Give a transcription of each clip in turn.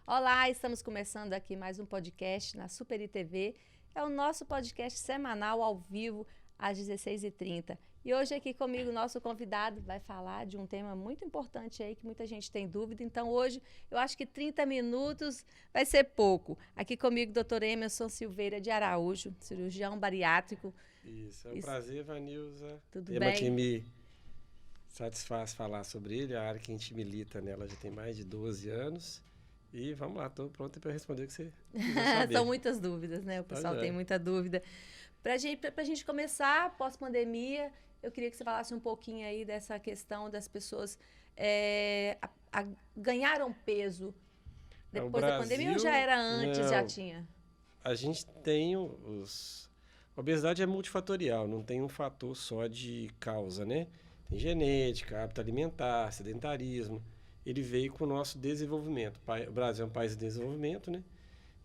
Olá, estamos começando aqui mais um podcast na Super ITV. É o nosso podcast semanal ao vivo às 16h30. E hoje aqui comigo o nosso convidado vai falar de um tema muito importante aí que muita gente tem dúvida. Então hoje eu acho que 30 minutos vai ser pouco. Aqui comigo o Dr. Emerson Silveira de Araújo, cirurgião bariátrico. Isso, é um prazer, Vanilza. Tudo Tema bem? que me satisfaz falar sobre ele, a área que a gente milita nela já tem mais de 12 anos. E vamos lá, estou pronto para responder o que você quiser saber. São muitas dúvidas, né? O pessoal tem muita dúvida. Pra gente começar, pós-pandemia, eu queria que você falasse um pouquinho aí dessa questão das pessoas ganharam peso depois da pandemia ou já era antes, não, já tinha? A gente tem A obesidade é multifatorial, não tem um fator só de causa, né? Tem genética, hábito alimentar, sedentarismo. Ele veio com o nosso desenvolvimento. O Brasil é um país de desenvolvimento, né?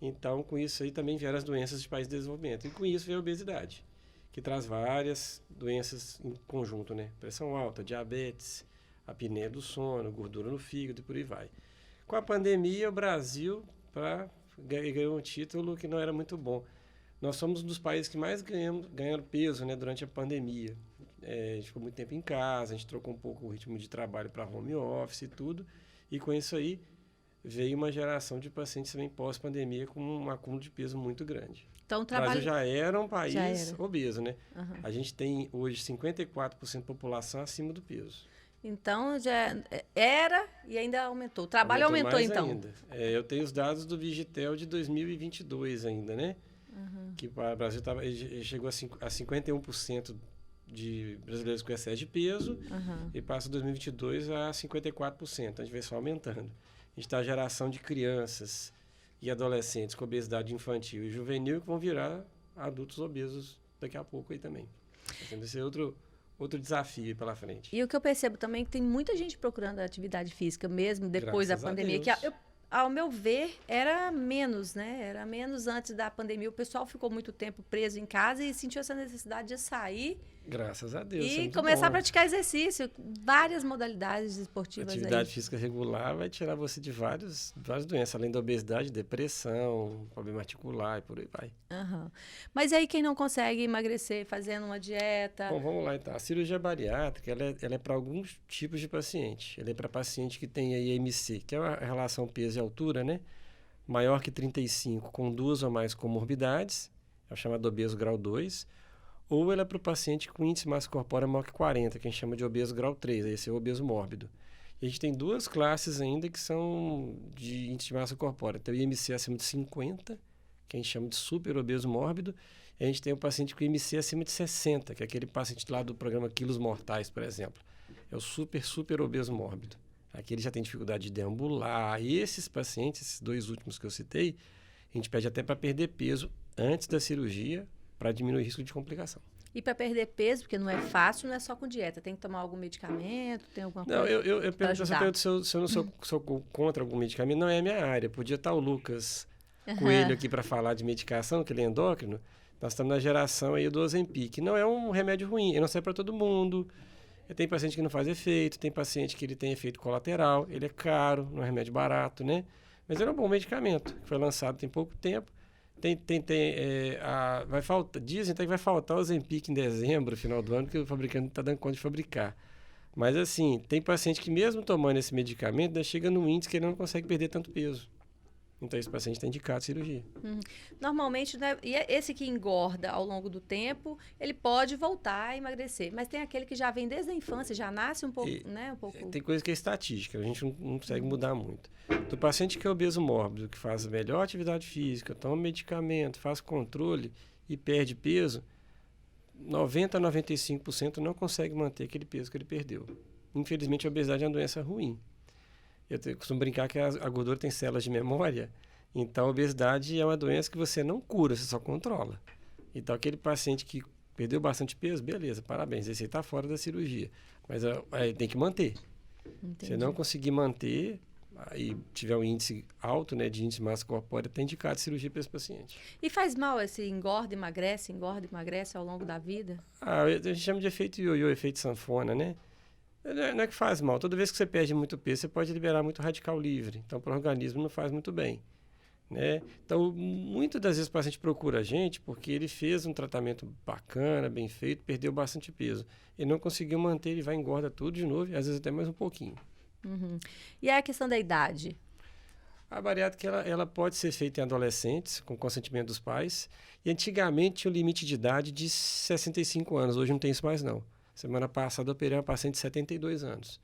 Então, com isso aí também vieram as doenças de país de desenvolvimento. E com isso veio a obesidade, que traz várias doenças em conjunto, né? Pressão alta, diabetes, apneia do sono, gordura no fígado e por aí vai. Com a pandemia, o Brasil ganhou um título que não era muito bom. Nós somos um dos países que mais ganharam peso, né, durante a pandemia. A gente ficou muito tempo em casa, a gente trocou um pouco o ritmo de trabalho para home office e tudo. E com isso aí veio uma geração de pacientes também pós-pandemia com um acúmulo de peso muito grande. Então, o Brasil já era um país obeso, né? Uhum. A gente tem hoje 54% da população acima do peso. Então, já era e ainda aumentou. O trabalho aumentou então? Ainda. Eu tenho os dados do Vigitel de 2022 ainda, né? Uhum. Que o Brasil chegou a 51% de brasileiros com excesso de peso e passa 2022 a 54%. A gente vê só aumentando. A gente está a geração de crianças e adolescentes com obesidade infantil e juvenil que vão virar adultos obesos daqui a pouco aí também. Vai ser outro desafio pela frente. E o que eu percebo também é que tem muita gente procurando atividade física mesmo depois Graças da pandemia. Ao meu ver, era menos, né? Era menos antes da pandemia. O pessoal ficou muito tempo preso em casa e sentiu essa necessidade de sair. Graças a Deus. E começar a praticar exercício. Várias modalidades esportivas. Atividade física regular vai tirar você de várias doenças, além da obesidade, depressão, problema articular e por aí vai. Uhum. Mas aí quem não consegue emagrecer fazendo uma dieta? Bom, vamos lá então. A cirurgia bariátrica, ela é para alguns tipos de paciente. Ela é para paciente que tem aí IMC, que é a relação peso e altura, né? Maior que 35, com 2 ou mais comorbidades, é o chamado obeso grau 2. Ou ela é para o paciente com índice de massa corpórea maior que 40, que a gente chama de obeso grau 3, esse é o obeso mórbido. E a gente tem 2 classes ainda que são de índice de massa corpórea. Tem o IMC acima de 50, que a gente chama de super obeso mórbido, e a gente tem o paciente com IMC acima de 60, que é aquele paciente lá do programa Quilos Mortais, por exemplo. É o super obeso mórbido. Aqui ele já tem dificuldade de deambular. E esses pacientes, esses 2 últimos que eu citei, a gente pede até para perder peso antes da cirurgia, para diminuir o risco de complicação. E para perder peso, porque não é fácil, não é só com dieta. Tem que tomar algum medicamento, tem alguma coisa? Não, eu pergunto se eu não sou contra algum medicamento. Não é a minha área. Podia estar o Lucas Coelho aqui para falar de medicação, que ele é endócrino. Nós estamos na geração aí do Ozempic. Não é um remédio ruim, ele não serve para todo mundo. Tem paciente que não faz efeito, tem paciente que ele tem efeito colateral. Ele é caro, não é remédio barato, né? Mas ele é um bom medicamento, que foi lançado tem pouco tempo. Dizem até que vai faltar o Ozempic em dezembro, final do ano, que o fabricante não está dando conta de fabricar. Mas assim, tem paciente que mesmo tomando esse medicamento, né, chega num índice que ele não consegue perder tanto peso. Então esse paciente está indicado cirurgia. Normalmente, né, e esse que engorda ao longo do tempo, ele pode voltar a emagrecer. Mas tem aquele que já vem desde a infância, já nasce um pouco, né? Tem coisa que é estatística, a gente não consegue mudar muito. Do paciente que é obeso mórbido, que faz a melhor atividade física, toma medicamento, faz controle e perde peso, 90% a 95% não consegue manter aquele peso que ele perdeu. Infelizmente, a obesidade é uma doença ruim. Eu costumo brincar que a gordura tem células de memória, então a obesidade é uma doença que você não cura, você só controla. Então aquele paciente que perdeu bastante peso, beleza, parabéns, esse aí está fora da cirurgia. Mas tem que manter. Entendi. Se não conseguir manter, aí tiver um índice alto, né, de índice de massa corpórea, está indicado cirurgia para esse paciente. E faz mal esse engorda, emagrece ao longo da vida? A gente chama de efeito ioiô, efeito sanfona, né? Não é que faz mal. Toda vez que você perde muito peso, você pode liberar muito radical livre. Então, para o organismo não faz muito bem. Né? Então, muitas das vezes o paciente procura a gente porque ele fez um tratamento bacana, bem feito, perdeu bastante peso. Ele não conseguiu manter, ele vai engorda tudo de novo, e às vezes até mais um pouquinho. Uhum. E a questão da idade? A bariátrica ela pode ser feita em adolescentes, com consentimento dos pais. E antigamente tinha o limite de idade de 65 anos. Hoje não tem isso mais, não. Semana passada eu operei uma paciente de 72 anos.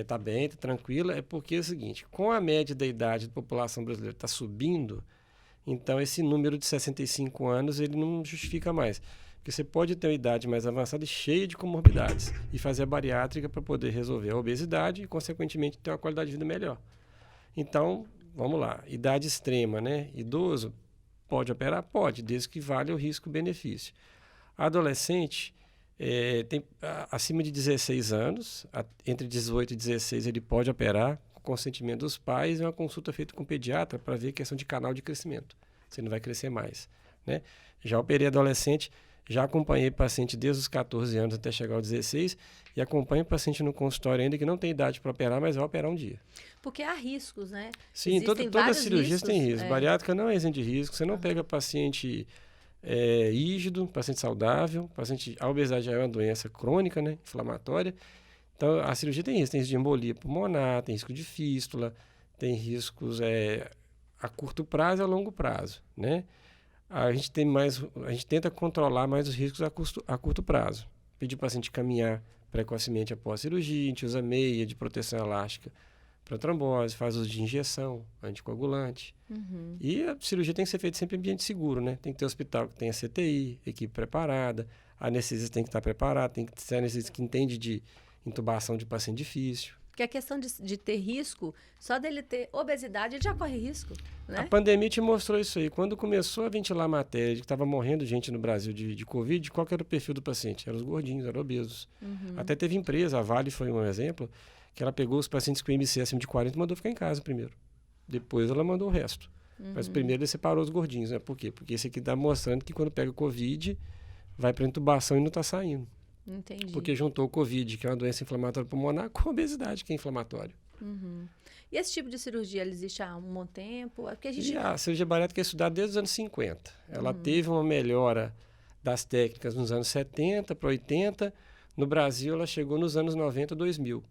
Tá bem, tá tranquila. É porque é o seguinte, com a média da idade da população brasileira está subindo, então esse número de 65 anos ele não justifica mais. Porque você pode ter uma idade mais avançada e cheia de comorbidades e fazer a bariátrica para poder resolver a obesidade e, consequentemente, ter uma qualidade de vida melhor. Então, vamos lá, idade extrema, né? Idoso, pode operar? Pode, desde que valha o risco-benefício. Adolescente, tem acima de 16 anos, entre 18 e 16 ele pode operar, com consentimento dos pais, e uma consulta feita com o pediatra para ver a questão de canal de crescimento, se não vai crescer mais. Né? Já operei adolescente, já acompanhei paciente desde os 14 anos até chegar aos 16 e acompanho paciente no consultório ainda que não tem idade para operar, mas vai operar um dia. Porque há riscos, né? Sim, todas as cirurgias têm risco. Bariátrica não é isenta de risco. Você não pega paciente rígido, paciente saudável, a obesidade já é uma doença crônica, né, inflamatória. Então, a cirurgia tem risco de embolia pulmonar, tem risco de fístula, tem riscos a curto prazo e a longo prazo, né? A gente tenta controlar mais os riscos a curto prazo. Pedir para o paciente caminhar precocemente após a cirurgia, a gente usa meia de proteção elástica para trombose, faz uso de injeção, anticoagulante. Uhum. E a cirurgia tem que ser feita sempre em ambiente seguro, né? Tem que ter hospital que tenha CTI, equipe preparada, a anestesista tem que estar preparada, tem que ser a anestesista que entende de intubação de paciente difícil. Porque a questão de ter risco, só dele ter obesidade, ele já corre risco, né? A pandemia te mostrou isso aí. Quando começou a ventilar a matéria de que estava morrendo gente no Brasil de Covid, qual que era o perfil do paciente? Eram os gordinhos, eram obesos. Uhum. Até teve empresa, a Vale foi um exemplo, que ela pegou os pacientes com IMC acima de 40 e mandou ficar em casa primeiro. Depois ela mandou o resto. Uhum. Mas primeiro ele separou os gordinhos, né? Por quê? Porque esse aqui está mostrando que quando pega Covid, vai para intubação e não está saindo. Entendi. Porque juntou o Covid, que é uma doença inflamatória pulmonar, com a obesidade, que é inflamatória. Uhum. E esse tipo de cirurgia, ela existe há um bom tempo? Porque a cirurgia bariátrica é estudada desde os anos 50. Ela teve uma melhora das técnicas nos anos 70 para 80. No Brasil, ela chegou nos anos 90, 2000.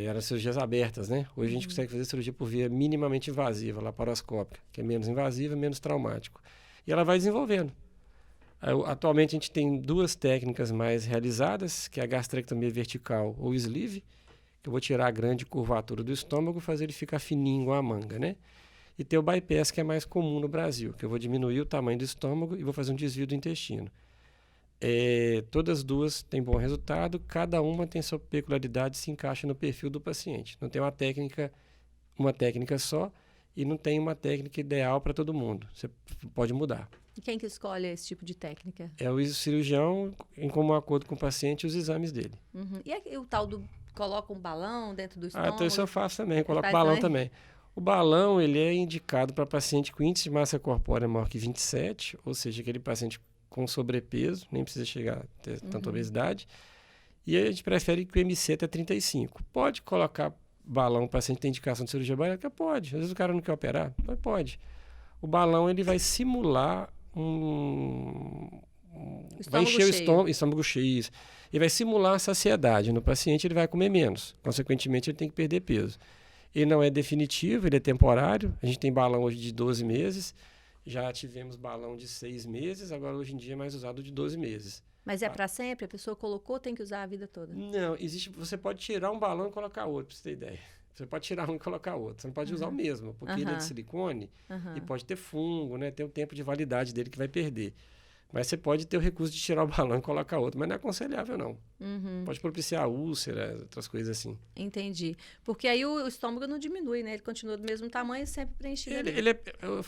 Eram cirurgias abertas, né? Hoje a gente consegue fazer cirurgia por via minimamente invasiva, laparoscópica, que é menos invasiva, menos traumático. E ela vai desenvolvendo. Atualmente a gente tem duas técnicas mais realizadas, que é a gastrectomia vertical ou sleeve, que eu vou tirar a grande curvatura do estômago e fazer ele ficar fininho igual a manga, né? E tem o bypass, que é mais comum no Brasil, que eu vou diminuir o tamanho do estômago e vou fazer um desvio do intestino. Todas as duas têm bom resultado, cada uma tem sua peculiaridade, se encaixa no perfil do paciente. Não tem uma técnica só e não tem uma técnica ideal para todo mundo. Você pode mudar. E quem que escolhe esse tipo de técnica? É o cirurgião, em comum acordo com o paciente e os exames dele. Uhum. E o tal do coloca um balão dentro do estômago? Então isso eu faço também, coloco balão também. O balão, ele é indicado para paciente com índice de massa corpórea maior que 27, ou seja, aquele paciente com sobrepeso, nem precisa chegar a ter tanta obesidade. E a gente prefere que o MC até 35. Pode colocar balão, o paciente tem indicação de cirurgia bariátrica? Pode. Às vezes o cara não quer operar? Mas pode. O balão, ele vai simular vai encher o estômago cheio. E vai simular a saciedade. No paciente, ele vai comer menos. Consequentemente, ele tem que perder peso. Ele não é definitivo, ele é temporário. A gente tem balão hoje de 12 meses. Já tivemos balão de 6 meses. Agora, hoje em dia, é mais usado de 12 meses. Mas é para sempre? A pessoa colocou, tem que usar a vida toda? Não, você pode tirar um balão e colocar outro, para você ter ideia. Você pode tirar um e colocar outro. Você não pode usar o mesmo, porque ele é de silicone e pode ter fungo, né? Tem o tempo de validade dele que vai perder. Mas você pode ter o recurso de tirar o balão e colocar outro, mas não é aconselhável, não. Pode propiciar úlcera, outras coisas assim. Entendi. Porque aí o estômago não diminui, né? Ele continua do mesmo tamanho, sempre preenchido.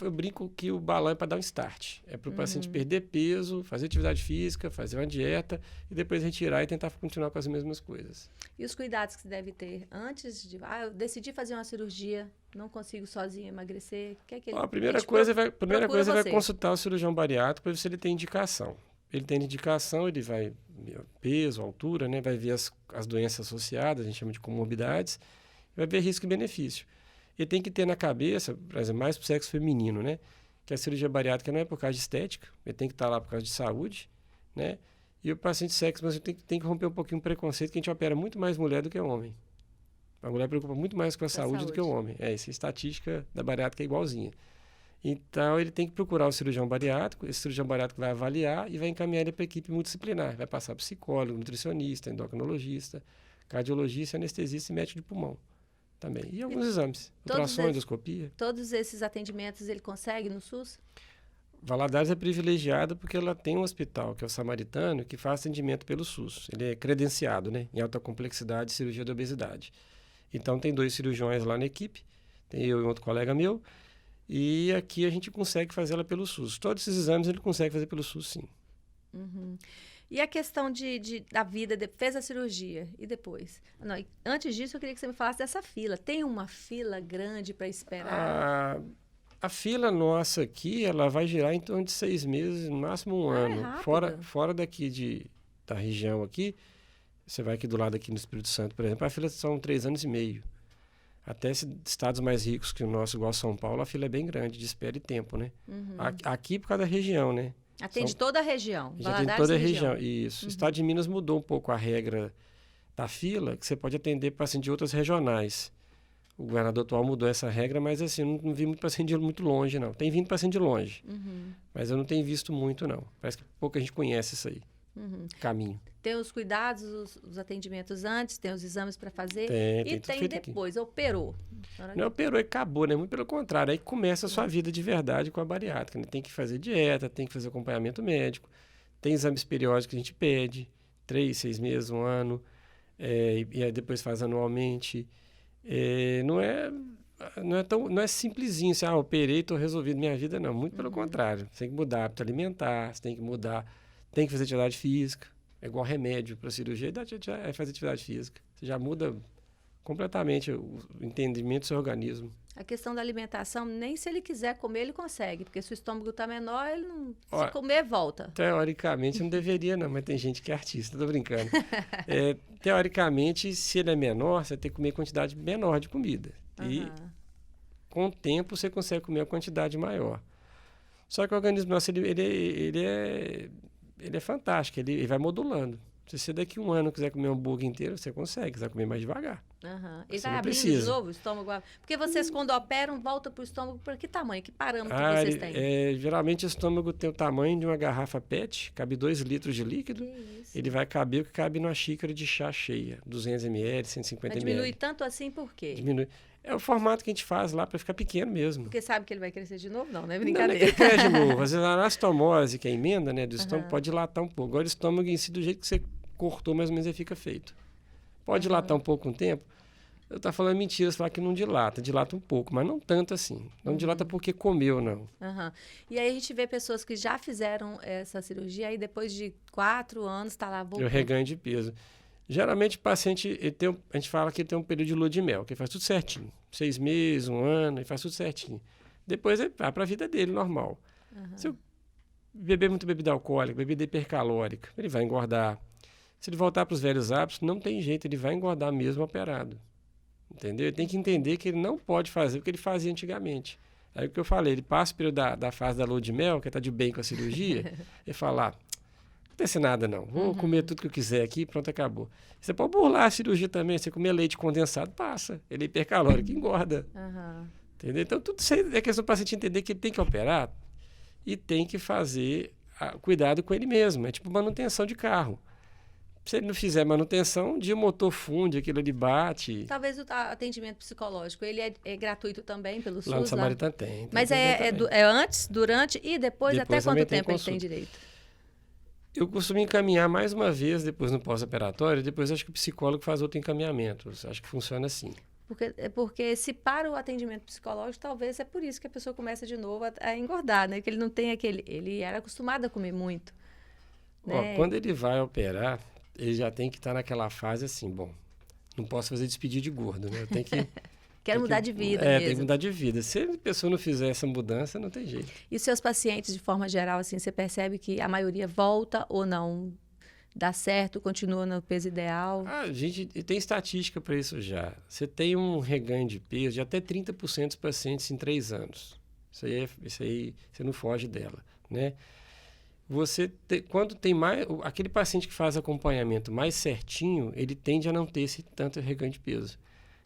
Eu brinco que o balão é para dar um start. É para o paciente perder peso, fazer atividade física, fazer uma dieta e depois retirar e tentar continuar com as mesmas coisas. E os cuidados que você deve ter antes de... eu decidi fazer uma cirurgia, não consigo sozinho emagrecer. A primeira coisa é consultar o cirurgião bariátrico para ver se ele tem indicação. Ele tem indicação, ele vai peso, altura, né? Vai ver as doenças associadas, a gente chama de comorbidades, vai ver risco e benefício. Ele tem que ter na cabeça, por exemplo, mais para o sexo feminino, né? Que a cirurgia bariátrica não é por causa de estética, ele tem que estar lá por causa de saúde, né? E o paciente sexo, mas tem que romper um pouquinho o preconceito que a gente opera muito mais mulher do que homem. A mulher preocupa muito mais com a saúde do que o homem. Essa estatística da bariátrica é igualzinha. Então, ele tem que procurar o cirurgião bariátrico, esse cirurgião bariátrico vai avaliar e vai encaminhar ele para a equipe multidisciplinar. Vai passar psicólogo, nutricionista, endocrinologista, cardiologista, anestesista e médico de pulmão também. E alguns exames, ultrassom, endoscopia. Todos esses atendimentos ele consegue no SUS? Valadares é privilegiada porque ela tem um hospital, que é o Samaritano, que faz atendimento pelo SUS. Ele é credenciado, né, em alta complexidade, cirurgia da obesidade. Então, tem 2 cirurgiões lá na equipe, tem eu e outro colega meu, e aqui a gente consegue fazer ela pelo SUS. Todos esses exames ele consegue fazer pelo SUS, sim. Uhum. E a questão da vida, fez a cirurgia, e depois? Não, antes disso, eu queria que você me falasse dessa fila. Tem uma fila grande para esperar? A fila nossa aqui, ela vai girar em torno de 6 meses, no máximo um ano. Fora daqui da região aqui, você vai aqui do lado aqui no Espírito Santo, por exemplo, a fila são 3 anos e meio. Até estados mais ricos que o nosso, igual São Paulo, a fila é bem grande, de espera e tempo, né? Uhum. Aqui, por causa da região, né? Atende toda a região. Já atende toda a região, isso. O estado de Minas mudou um pouco a regra da fila, que você pode atender paciente de outras regionais. O governador atual mudou essa regra, mas assim, eu não vi muito paciente de muito longe, não. Tem vindo paciente de longe, mas eu não tenho visto muito, não. Parece que pouca gente conhece isso aí. Caminho. Tem os cuidados, os atendimentos antes, tem os exames para fazer. Tem depois, aqui. Operou. Não operou e acabou, né? Muito pelo contrário. Aí começa a sua vida de verdade com a bariátrica, né? Tem que fazer dieta, tem que fazer acompanhamento médico, tem exames periódicos que a gente pede, 3, 6 meses, 1 ano, e aí depois faz anualmente. Não é simplesinho, assim, operei, estou resolvido minha vida, não. Muito pelo contrário. Você tem que mudar hábito alimentar, você tem que fazer atividade física. É igual remédio para cirurgia, é fazer atividade física. Você já muda completamente o entendimento do seu organismo. A questão da alimentação, nem se ele quiser comer, ele consegue. Porque se o estômago está menor, ele não... Se comer, volta. Teoricamente, não deveria, não. Mas tem gente que é artista, estou brincando. Teoricamente, se ele é menor, você tem que comer quantidade menor de comida. E com o tempo, você consegue comer uma quantidade maior. Só que o organismo nosso, ele é fantástico, ele vai modulando. Se você daqui 1 ano quiser comer um hambúrguer inteiro, você consegue, quiser comer mais devagar. Ele vai abrindo de novo o estômago? Porque vocês, quando operam, voltam para o estômago para que tamanho? Que parâmetro vocês têm? Geralmente o estômago tem o tamanho de uma garrafa PET, cabe 2 litros de líquido. Ele vai caber o que cabe numa xícara de chá cheia, 200 ml, 150 ml. Mas diminui tanto assim por quê? Diminui. É o formato que a gente faz lá para ficar pequeno mesmo. Porque sabe que ele vai crescer de novo? Não é brincadeira. Não, ele cresce de novo. Às vezes a anastomose, que é a emenda, né, do estômago, pode dilatar um pouco. Agora o estômago em si, do jeito que você cortou, mais ou menos ele fica feito. Pode dilatar um pouco com o tempo. Eu estou falando mentira, você fala que não dilata. Dilata um pouco, mas não tanto assim. Não dilata porque comeu, não. E aí a gente vê pessoas que já fizeram essa cirurgia e depois de 4 anos está lá voltando. Eu reganho de peso. Geralmente o paciente, a gente fala que ele tem um período de lua de mel, que ele faz tudo certinho. 6 meses, 1 ano, ele faz tudo certinho. Depois ele vai para a vida dele, normal. Se eu beber muito bebida alcoólica, bebida hipercalórica, ele vai engordar. Se ele voltar para os velhos hábitos, não tem jeito, ele vai engordar mesmo operado. Entendeu? Ele tem que entender que ele não pode fazer o que ele fazia antigamente. Aí o que eu falei, ele passa o período da fase da lua de mel, que está de bem com a cirurgia, e fala, não acontece nada não, vou comer tudo que eu quiser aqui, pronto, acabou. Você pode burlar a cirurgia também, você comer leite condensado, passa. Ele é hipercalórico, engorda. Entendeu? Então, tudo isso é questão do paciente entender que ele tem que operar e tem que fazer cuidado com ele mesmo. É tipo manutenção de carro. Se ele não fizer manutenção, um dia o motor funde, aquilo ali bate. Talvez o atendimento psicológico, ele é gratuito também pelo SUS? Lá no Samaritano tem. Mas é antes, durante e depois até quanto tempo ele tem direito? Eu costumo encaminhar mais uma vez, depois no pós-operatório, depois acho que o psicólogo faz outro encaminhamento. Acho que funciona assim. Porque se para o atendimento psicológico, talvez é por isso que a pessoa começa de novo a engordar, né? Que ele não tem ele era acostumado a comer muito. Né? Quando ele vai operar, ele já tem que estar naquela fase assim, bom, não posso fazer despedir de gordo, né? Eu tenho que... Quero mudar de vida mesmo. Tem que mudar de vida. Se a pessoa não fizer essa mudança, não tem jeito. E os seus pacientes, de forma geral, assim, você percebe que a maioria volta ou não dá certo, continua no peso ideal? A gente tem estatística para isso já. Você tem um reganho de peso de até 30% dos pacientes em 3 anos. Isso aí você não foge dela, né? Quando tem mais, aquele paciente que faz acompanhamento mais certinho, ele tende a não ter esse tanto reganho de peso.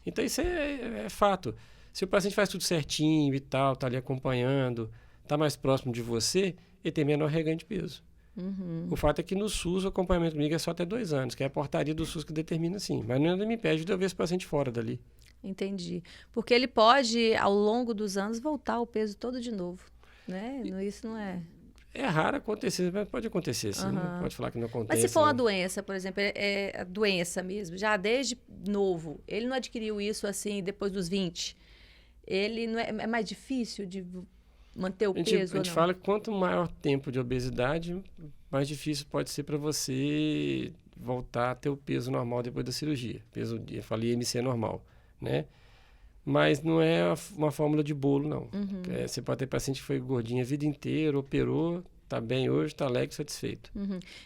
Então isso é fato. Se o paciente faz tudo certinho e tal, está ali acompanhando, está mais próximo de você, ele tem menor reganho de peso. O fato é que no SUS o acompanhamento comigo é só até 2 anos, que é a portaria do SUS que determina assim. Mas nada me impede de eu ver esse paciente fora dali. Entendi. Porque ele pode, ao longo dos anos, voltar o peso todo de novo, né? Isso não é... É raro acontecer, mas pode acontecer sim. Não pode falar que não acontece. Mas se for né? uma doença, por exemplo, é a doença mesmo, já desde novo, ele não adquiriu isso assim depois dos 20, ele não é mais difícil de manter o peso A ou gente não? fala que quanto maior tempo de obesidade, mais difícil pode ser para você voltar a ter o peso normal depois da cirurgia. Eu falei IMC normal, né? Mas não é uma fórmula de bolo, não. Você pode ter paciente que foi gordinho a vida inteira, operou, está bem hoje, está alegre, satisfeito.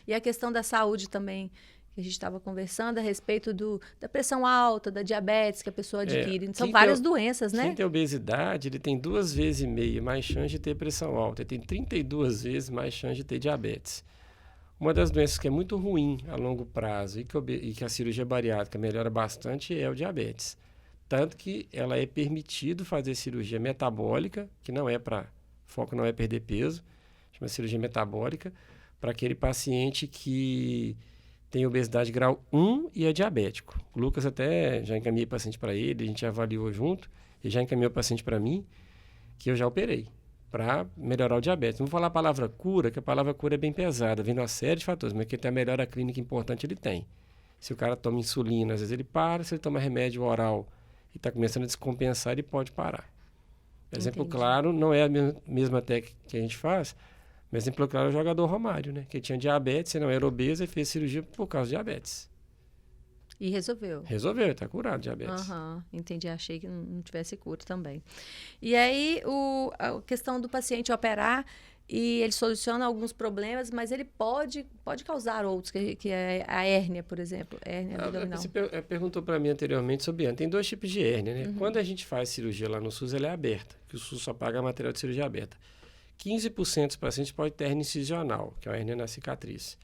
E a questão da saúde também, que a gente estava conversando a respeito da pressão alta, da diabetes que a pessoa adquire. São várias doenças, né? Quem tem obesidade, ele tem 2,5 vezes mais chance de ter pressão alta. Ele tem 32 vezes mais chance de ter diabetes. Uma das doenças que é muito ruim a longo prazo e que a cirurgia bariátrica melhora bastante é o diabetes. Tanto que ela é permitido fazer cirurgia metabólica, que não é foco não é perder peso, chama cirurgia metabólica, para aquele paciente que tem obesidade grau 1 e é diabético. O Lucas até já encaminhei paciente para ele, a gente avaliou junto, e já encaminhou o paciente para mim, que eu já operei, para melhorar o diabetes. Não vou falar a palavra cura, que a palavra cura é bem pesada, vem de uma série de fatores, mas que tem a melhora clínica importante ele tem. Se o cara toma insulina, às vezes ele para, se ele toma remédio oral e está começando a descompensar, ele pode parar. Exemplo claro, não é a mesma técnica que a gente faz, mas exemplo claro é o jogador Romário, né? Que tinha diabetes, não era obeso e fez cirurgia por causa de diabetes. E resolveu. Resolveu, está curado diabetes. Entendi, achei que não tivesse cura também. E aí, a questão do paciente operar, e ele soluciona alguns problemas, mas ele pode causar outros, que é a hérnia, por exemplo, hérnia abdominal. Você perguntou para mim anteriormente sobre hérnia. Tem 2 tipos de hérnia, né? Quando a gente faz cirurgia lá no SUS, ela é aberta, que o SUS só paga material de cirurgia aberta. 15% dos pacientes podem ter hérnia incisional, que é uma hérnia na cicatriz.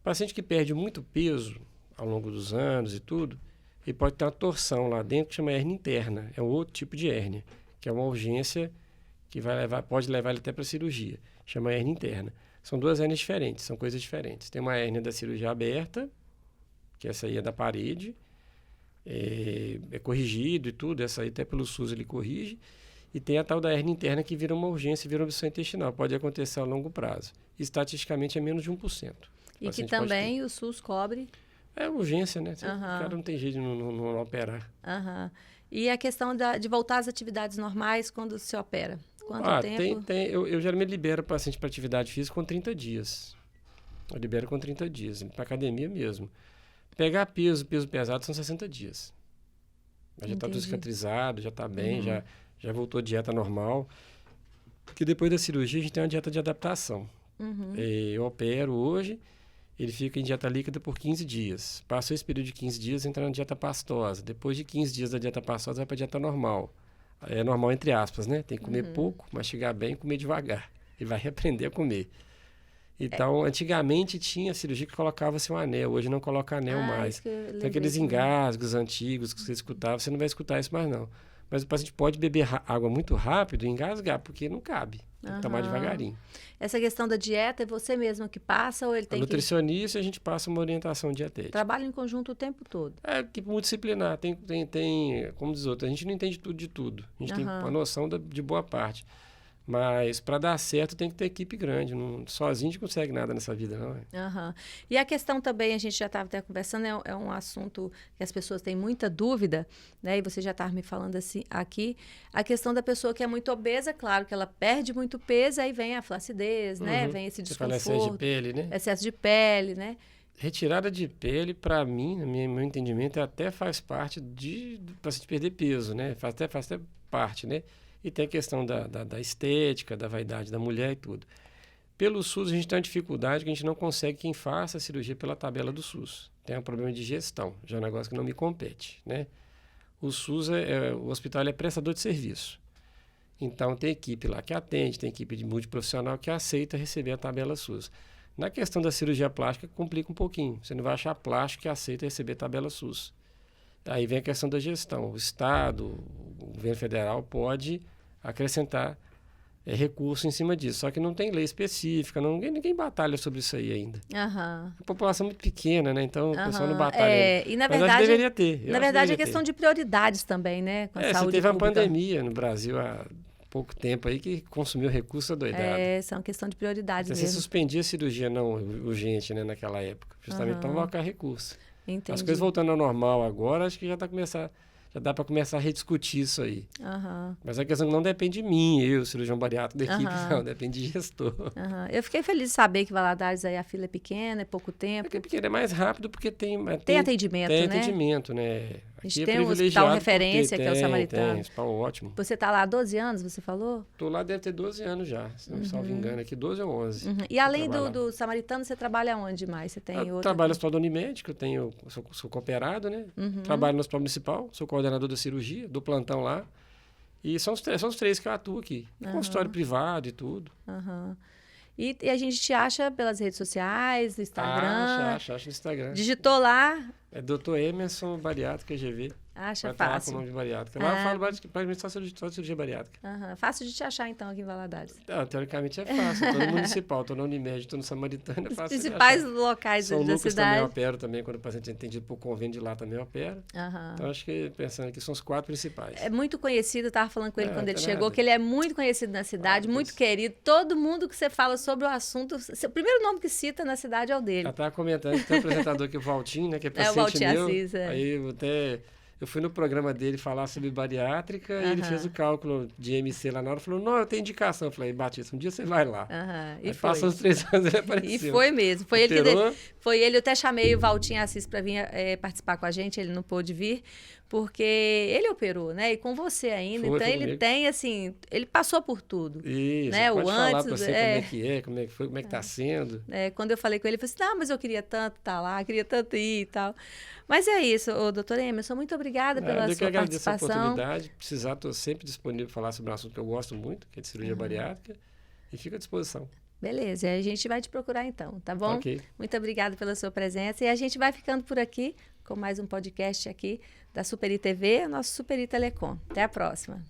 O paciente que perde muito peso ao longo dos anos e tudo, ele pode ter uma torção lá dentro que chama hérnia interna. É um outro tipo de hérnia, que é uma urgência que pode levar ele até para a cirurgia. Chama hérnia interna. São 2 hérnias diferentes, são coisas diferentes. Tem uma hérnia da cirurgia aberta, que essa aí é da parede, é corrigido e tudo, essa aí até pelo SUS ele corrige. E tem a tal da hérnia interna que vira uma urgência, vira uma obstrução intestinal. Pode acontecer a longo prazo. Estatisticamente é menos de 1%. E que também o SUS cobre? É urgência, né? O cara não tem jeito de não operar. E a questão de voltar às atividades normais quando se opera? Quanto tempo? Eu geralmente libero o paciente para atividade física com 30 dias. Eu libero com 30 dias, para academia mesmo. Pegar peso pesado são 60 dias. Já está tudo cicatrizado, já está bem, já voltou à dieta normal. Porque depois da cirurgia a gente tem uma dieta de adaptação. Eu opero hoje, ele fica em dieta líquida por 15 dias. Passou esse período de 15 dias, entra na dieta pastosa. Depois de 15 dias da dieta pastosa, vai para a dieta normal. É normal entre aspas, né? Tem que comer pouco, mastigar bem e comer devagar. Ele vai reaprender a comer. Então, antigamente tinha cirurgia que colocava-se um anel. Hoje não coloca anel mais. Então, aqueles engasgos antigos que você escutava, você não vai escutar isso mais não. Mas o paciente pode beber água muito rápido e engasgar, porque não cabe. Tem que tomar devagarinho. Essa questão da dieta é você mesmo que passa ou ele tem nutricionista, a gente passa uma orientação dietética. Trabalha em conjunto o tempo todo? É tipo multidisciplinar. Tem como diz outro, a gente não entende tudo de tudo. A gente tem uma noção de boa parte. Mas para dar certo tem que ter equipe grande. Sozinho a gente não consegue nada nessa vida, não. E a questão também, a gente já estava até conversando, é um assunto que as pessoas têm muita dúvida, né? E você já estava me falando assim aqui, a questão da pessoa que é muito obesa, claro que ela perde muito peso, aí vem a flacidez, né? Vem esse desconforto. Você fala excesso de pele, né? Excesso de pele, né? Retirada de pele, para mim, no meu entendimento, até faz parte do paciente perder peso, né? Faz até parte, né? E tem a questão da estética, da vaidade da mulher e tudo. Pelo SUS, a gente tem uma dificuldade que a gente não consegue quem faça a cirurgia pela tabela do SUS. Tem um problema de gestão, já é um negócio que não me compete, né? O SUS, o hospital é prestador de serviço. Então, tem equipe lá que atende, tem equipe de multiprofissional que aceita receber a tabela SUS. Na questão da cirurgia plástica, complica um pouquinho. Você não vai achar plástico que aceita receber tabela SUS. Aí vem a questão da gestão. O Estado, o governo federal pode acrescentar recurso em cima disso. Só que não tem lei específica, ninguém batalha sobre isso aí ainda. A população é muito pequena, né? Então o pessoal não batalha. E na mas verdade, deveria ter. Na verdade, é questão de prioridades também, né? Com a saúde você teve pública. uma pandemia no Brasil há pouco tempo aí que consumiu recurso adoidado. São questão de prioridades então, mesmo. Você suspendia a cirurgia não urgente, né, naquela época, justamente para alocar recurso. Entendi. As coisas voltando ao normal agora, acho que já dá para começar a rediscutir isso aí. Mas a questão não depende de mim, eu, cirurgião bariátrico da equipe, não, depende de gestor. Eu fiquei feliz de saber que Valadares aí a fila é pequena, é pouco tempo. É pequeno, é mais rápido porque tem atendimento, tem né? atendimento, né? A gente tem um hospital referência, que é o Samaritano. Tem, hospital ótimo. Você está lá há 12 anos, você falou? Estou lá, deve ter 12 anos já, se não me salvo engano, aqui 12 ou 11. E além do Samaritano, você trabalha onde mais? Você tem eu trabalho no Hospital da Unimed, que eu sou cooperado, né? Trabalho no Hospital Municipal, sou coordenador da cirurgia, do plantão lá. E são os três que eu atuo aqui. Consultório privado e tudo. E a gente te acha pelas redes sociais, no Instagram. Acha no Instagram. Digitou lá. É Dr. Emerson Bariátrica GV. Acha vai fácil. Com o nome de bariátrica. Lá eu falo praticamente só de cirurgia bariátrica. Fácil de te achar, então, aqui em Valadares. Teoricamente é fácil. Estou no Municipal, estou na Unimed, estou no Samaritano. Os principais locais da Lucas cidade. Também opero também, quando o paciente é atendido por convênio de lá também opero. Então, acho que, pensando aqui, são os 4 principais. É muito conhecido, eu estava falando com ele quando ele chegou, que ele é muito conhecido na cidade, muito querido. Todo mundo que você fala sobre o assunto, o primeiro nome que cita na cidade é o dele. Eu estava comentando que tem um apresentador aqui, o Valtinho, né, que é paciente o Valtinho meu. Assis, Aí eu fui no programa dele falar sobre bariátrica e ele fez o cálculo de MC lá na hora e falou, não, eu tenho indicação. Eu falei, Batista, um dia você vai lá. E aí passou uns 3 anos ele apareceu. E foi mesmo. Foi ele, eu até chamei o Valtinho Assis para vir participar com a gente, ele não pôde vir, porque ele operou, né? E com você ainda. Então ele comigo. Tem, assim, ele passou por tudo. Isso, né? Pode o falar antes, pra você como é que foi, como é que tá sendo. Quando eu falei com ele, ele falou assim, mas eu queria tanto estar lá, queria tanto ir e tal. Mas é isso, doutor Emerson, muito obrigada pela sua participação. Eu que agradeço a oportunidade. Precisar, estou sempre disponível para falar sobre um assunto que eu gosto muito, que é de cirurgia bariátrica, e fico à disposição. Beleza, a gente vai te procurar então, tá bom? Ok. Muito obrigada pela sua presença. E a gente vai ficando por aqui com mais um podcast aqui da Superi TV, nosso Superi Telecom. Até a próxima.